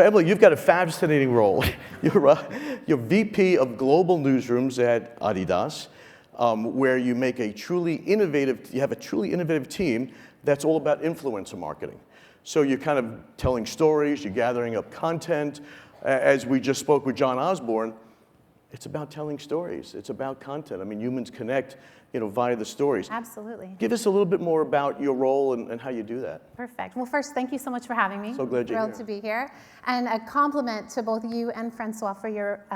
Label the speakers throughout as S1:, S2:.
S1: So Emily, you've got a fascinating role. You're VP of Global Newsrooms at Adidas, where you have a truly innovative team that's all about influencer marketing. So you're kind of telling stories, you're gathering up content. As we just spoke with John Osborne, it's about telling stories. It's about content. I mean, humans connect, via the stories.
S2: Absolutely.
S1: Give us a little bit more about your role and how you do that.
S2: Perfect. Well, first, thank you so much for having me.
S1: So glad you're here.
S2: Thrilled to be here. And a compliment to both you and Francois for your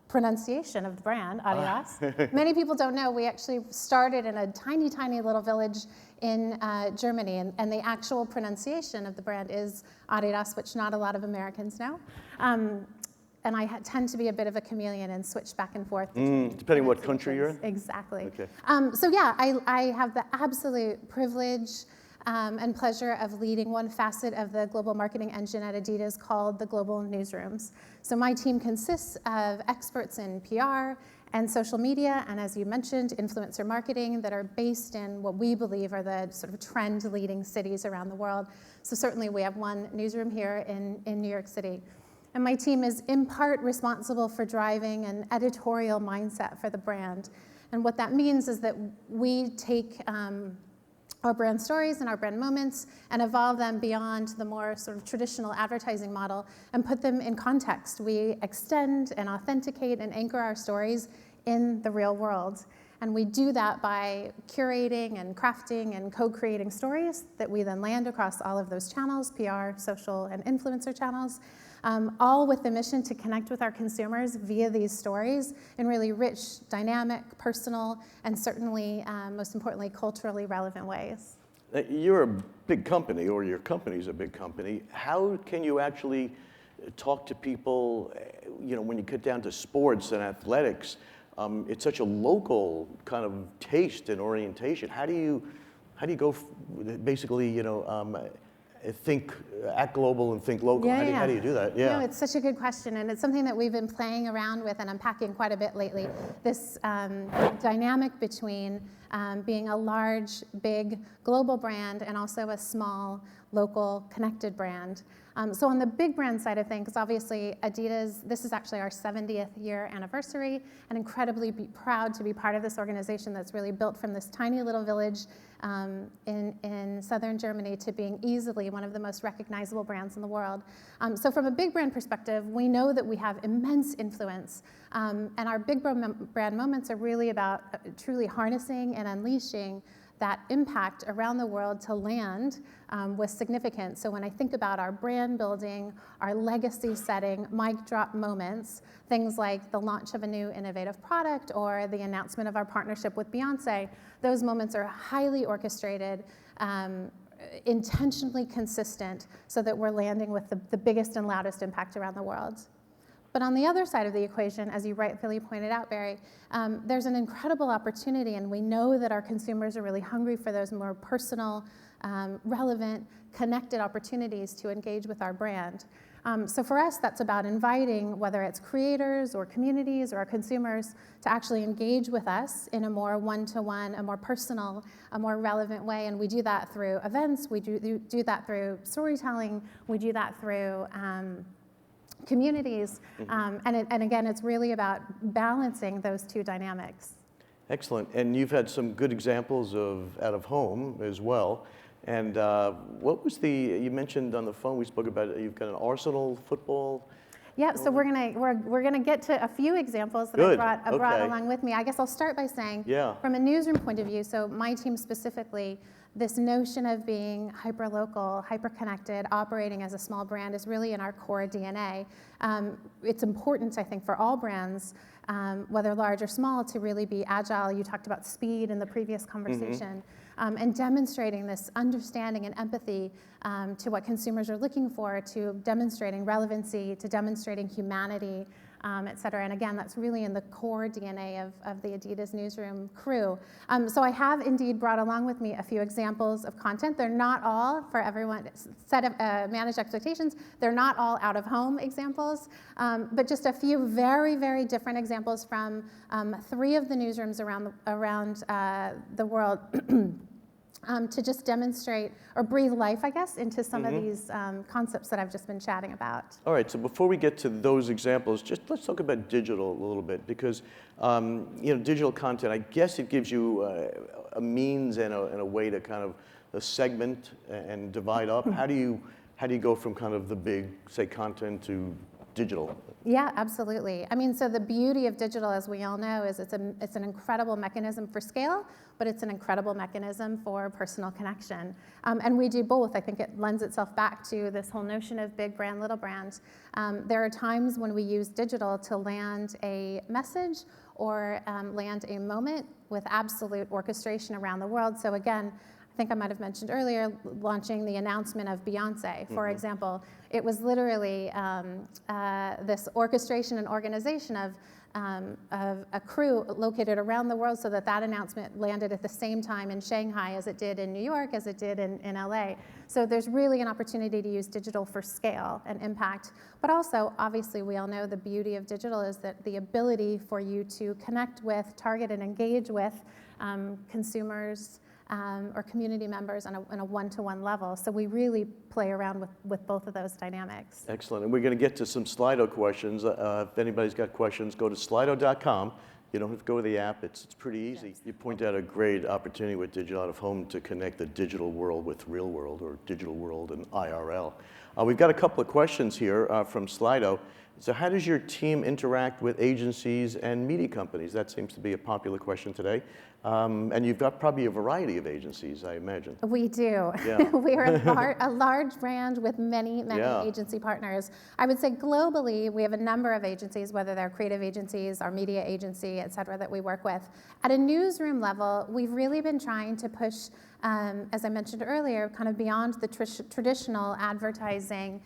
S2: pronunciation of the brand, Adidas. Many people don't know, we actually started in a tiny, tiny little village in Germany, and the actual pronunciation of the brand is Adidas, which not a lot of Americans know. And I tend to be a bit of a chameleon and switch back and forth.
S1: Depending what country you're in?
S2: Exactly.
S1: Okay.
S2: So yeah, I have the absolute privilege and pleasure of leading one facet of the global marketing engine at Adidas called the Global Newsrooms. So my team consists of experts in PR and social media, and as you mentioned, influencer marketing that are based in what we believe are the sort of trend-leading cities around the world. So certainly we have one newsroom here in New York City. And my team is in part responsible for driving an editorial mindset for the brand. And what that means is that we take our brand stories and our brand moments and evolve them beyond the more sort of traditional advertising model and put them in context. We extend and authenticate and anchor our stories in the real world. And we do that by curating and crafting and co-creating stories that we then land across all of those channels, PR, social, and influencer channels, all with the mission to connect with our consumers via these stories in really rich, dynamic, personal, and certainly, most importantly, culturally relevant ways.
S1: You're a big company, or your company's a big company. How can you actually talk to people, when you get down to sports and athletics? It's such a local kind of taste and orientation. How do you go, basically, act global and think local? How do you do that? Yeah.
S2: It's such a good question, and it's something that we've been playing around with and unpacking quite a bit lately. This dynamic between being a large, big, global brand and also a small, local, connected brand. So on the big brand side of things, obviously Adidas, this is actually our 70th year anniversary, and incredibly proud to be part of this organization that's really built from this tiny little village in southern Germany to being easily one of the most recognizable brands in the world. So from a big brand perspective, we know that we have immense influence, and our big brand moments are really about truly harnessing and unleashing that impact around the world to land with significance. So when I think about our brand building, our legacy setting, mic drop moments, things like the launch of a new innovative product or the announcement of our partnership with Beyonce, those moments are highly orchestrated, intentionally consistent, so that we're landing with the biggest and loudest impact around the world. But on the other side of the equation, as you rightfully pointed out, Barry, there's an incredible opportunity, and we know that our consumers are really hungry for those more personal, relevant, connected opportunities to engage with our brand. So for us, that's about inviting, whether it's creators or communities or our consumers, to actually engage with us in a more one-to-one, a more personal, a more relevant way. And we do that through events, we do that through storytelling, we do that through communities, and again, it's really about balancing those two dynamics.
S1: Excellent, and you've had some good examples of out of home as well. And what was you mentioned on the phone, we spoke about it, you've got an Arsenal football.
S2: Yeah, so we're gonna get to a few examples that I brought along with me. I guess I'll start by saying, from a newsroom point of view, so my team specifically, this notion of being hyper-local, hyper-connected, operating as a small brand is really in our core DNA. It's important, I think, for all brands, whether large or small, to really be agile. You talked about speed in the previous conversation, and demonstrating this understanding and empathy to what consumers are looking for, to demonstrating relevancy, to demonstrating humanity, et cetera. And again, that's really in the core DNA of the Adidas newsroom crew. So I have indeed brought along with me a few examples of content. They're not all, for everyone, set of managed expectations, they're not all out-of-home examples, but just a few very, very different examples from 3 of the newsrooms around the world. to just demonstrate or breathe life, I guess, into some of these concepts that I've just been chatting about.
S1: All right, so before we get to those examples, just let's talk about digital a little bit, because digital content, I guess it gives you a means and a way to kind of segment and divide up. How do you go from kind of the big, say, content to digital?
S2: Yeah, absolutely. I mean, so the beauty of digital, as we all know, is it's an incredible mechanism for scale, but it's an incredible mechanism for personal connection. And we do both. I think it lends itself back to this whole notion of big brand, little brand. There are times when we use digital to land a message or land a moment with absolute orchestration around the world. So again, I think I might have mentioned earlier, launching the announcement of Beyonce, for example. It was literally this orchestration and organization of a crew located around the world so that announcement landed at the same time in Shanghai as it did in New York, as it did in LA. So there's really an opportunity to use digital for scale and impact. But also, obviously, we all know the beauty of digital is that the ability for you to connect with, target, and engage with consumers, or community members on a one-to-one level. So we really play around with both of those dynamics.
S1: Excellent. And we're going to get to some Slido questions. If anybody's got questions, go to slido.com. You don't have to go to the app. It's pretty easy. Yes. You point out a great opportunity with digital out of home to connect the digital world with real world, or digital world and IRL. We've got a couple of questions here from Slido. So how does your team interact with agencies and media companies? That seems to be a popular question today. And you've got probably a variety of agencies, I imagine.
S2: We do.
S1: Yeah.
S2: We are a large brand with many agency partners. I would say globally, we have a number of agencies, whether they're creative agencies, our media agency, et cetera, that we work with. At a newsroom level, we've really been trying to push, as I mentioned earlier, kind of beyond the traditional advertising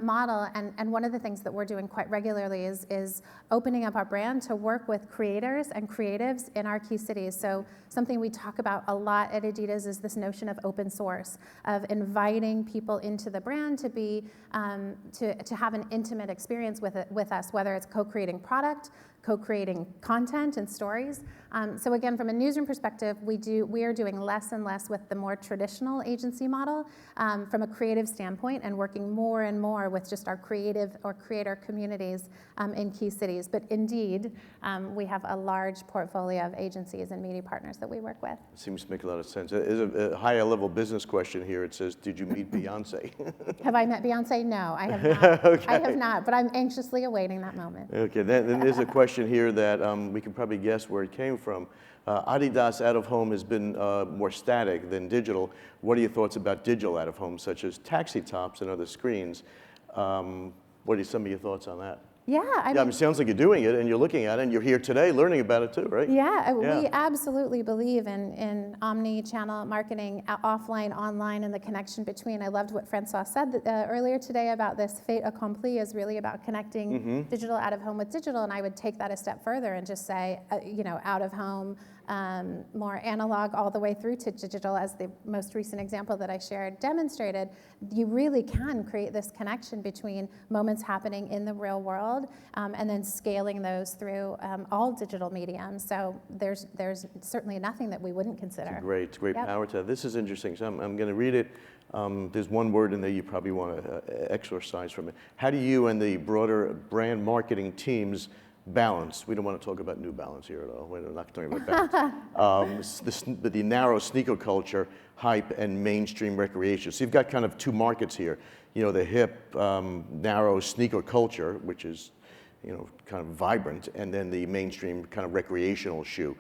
S2: model, and one of the things that we're doing quite regularly is opening up our brand to work with creators and creatives in our key cities. So something we talk about a lot at Adidas is this notion of open source, of inviting people into the brand to be to have an intimate experience with us, whether it's co-creating co-creating content and stories. So again, from a newsroom perspective, we are doing less and less with the more traditional agency model from a creative standpoint, and working more and more with just our creative or creator communities in key cities. But indeed, we have a large portfolio of agencies and media partners that we work with.
S1: Seems to make a lot of sense. There's a higher level business question here. It says, did you meet Beyonce?
S2: Have I met Beyonce? No, I have not. Okay. I have not, but I'm anxiously awaiting that moment.
S1: Okay, then there's a question here that we can probably guess where it came from. Adidas out of home has been more static than digital. What are your thoughts about digital out of home, such as taxi tops and other screens? What are some of your thoughts on that?
S2: Yeah, I mean,
S1: it sounds like you're doing it and you're looking at it and you're here today learning about it too, right?
S2: Yeah, we absolutely believe in omni-channel marketing, offline, online, and the connection between. I loved what Francois said earlier today about this fait accompli is really about connecting digital out of home with digital, and I would take that a step further and just say, out of home, more analog all the way through to digital, as the most recent example that I shared demonstrated. You really can create this connection between moments happening in the real world and then scaling those through all digital mediums. So there's certainly nothing that we wouldn't consider.
S1: It's great power to that. This is interesting. So I'm going to read it. There's one word in there you probably want to exorcise from it. How do you and the broader brand marketing teams balance? We don't want to talk about New Balance here at all. We're not talking about balance. The narrow sneaker culture, hype, and mainstream recreation. So you've got kind of two markets here. The hip, narrow sneaker culture, which is, kind of vibrant, and then the mainstream kind of recreational shoe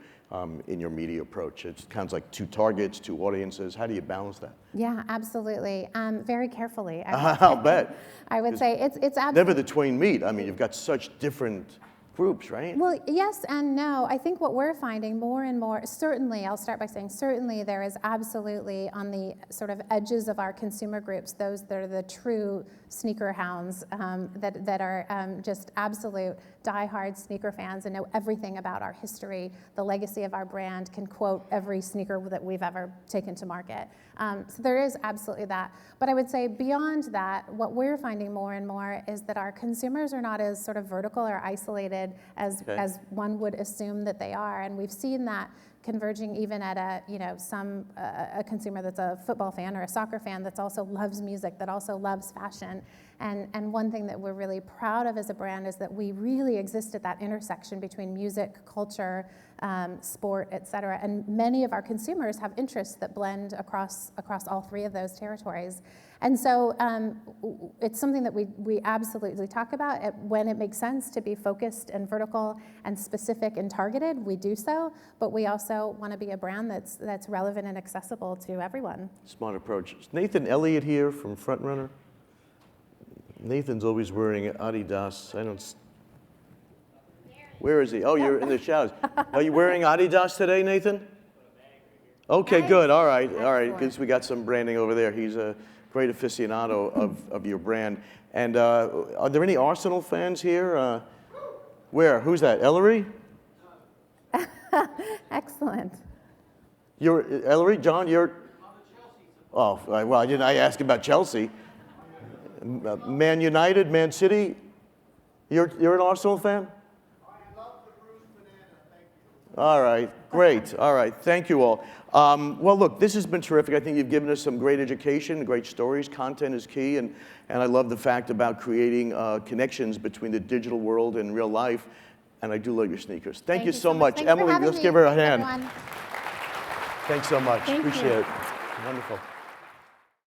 S1: in your media approach. It sounds like two targets, two audiences. How do you balance that?
S2: Yeah, absolutely. Very carefully.
S1: I'll bet.
S2: I would say it's absolutely.
S1: Never the twain meet. I mean, you've got such different groups, right?
S2: Well, yes and no. I think what we're finding more and more, certainly, I'll start by saying certainly there is absolutely on the sort of edges of our consumer groups, those that are the true sneaker hounds that are just absolute diehard sneaker fans and know everything about our history, the legacy of our brand, can quote every sneaker that we've ever taken to market. So there is absolutely that. But I would say beyond that, what we're finding more and more is that our consumers are not as sort of vertical or isolated as one would assume that they are. And we've seen that converging even at a consumer that's a football fan or a soccer fan that's also loves music, that also loves fashion. And one thing that we're really proud of as a brand is that we really exist at that intersection between music, culture, sport, et cetera. And many of our consumers have interests that blend across all three of those territories. And so it's something that we absolutely talk about. When it makes sense to be focused and vertical and specific and targeted, we do so. But we also want to be a brand that's relevant and accessible to everyone.
S1: Smart approach. Is Nathan Elliott here from Frontrunner? Nathan's always wearing Adidas. Where is he? Oh, you're in the shadows. Are you wearing Adidas today, Nathan? Okay, good. All right. Because we got some branding over there. He's a great aficionado of your brand. And are there any Arsenal fans here? Where? Who's that? Ellery?
S2: Excellent.
S1: You're Ellery? John, you're? Oh, well, I asked about Chelsea. Man United, Man City. You're an Arsenal fan?
S3: I love the bruised banana. Thank you.
S1: All right, great. All right, thank you all. Well, look, this has been terrific. I think you've given us some great education, great stories. Content is key, and I love the fact about creating connections between the digital world and real life. And I do love your sneakers. Thank you so much.
S2: Thanks for
S1: Emily,
S2: having
S1: let's
S2: me,
S1: give her a hand.
S2: everyone.
S1: Thanks so much.
S2: Thank
S1: Appreciate
S2: you.
S1: it. Wonderful.